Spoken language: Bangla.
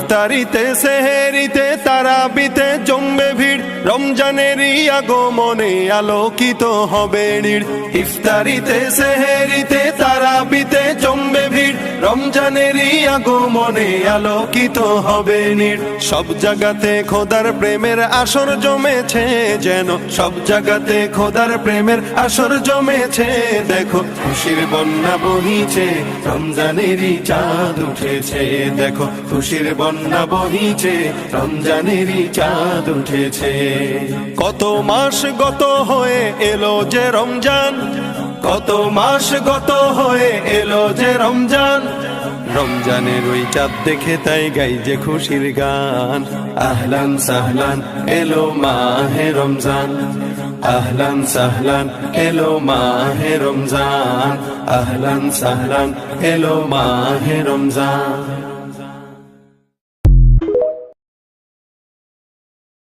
ইফতারিতে সেহেরিতে তারাবিতে জমবে ভিড়, রমজানেরই আগমনে আলোকিত হবে নীড়। ইফতারিতে সেহেরিতে তারাবিতে জমবে ভিড়, রমজানেরই আগমনে আলোকিত হবে নীড়। সব জায়গাতে খোদার প্রেমের আসর জমেছে যেন, সব জায়গাতে খোদার প্রেমের আসর জমেছে। দেখো খুশির বন্যা বহিছে, রমজানেরই চাঁদ উঠেছে। দেখো খুশির বন্যা বহিছে, রমজানেরই চাঁদ উঠেছে। কত মাস গত হয়ে এলো যে রমজান, কত মাস গত হয়ে এলো যে রমজান। রমজানের ওই চাঁদ দেখে তাই গাই যে খুশির গান। আহলান সাহলান এলো মাহে রমজান, আহলান সাহলান এলো মাহে রমজান, আহলান সাহলান এলো মাহে রমজান।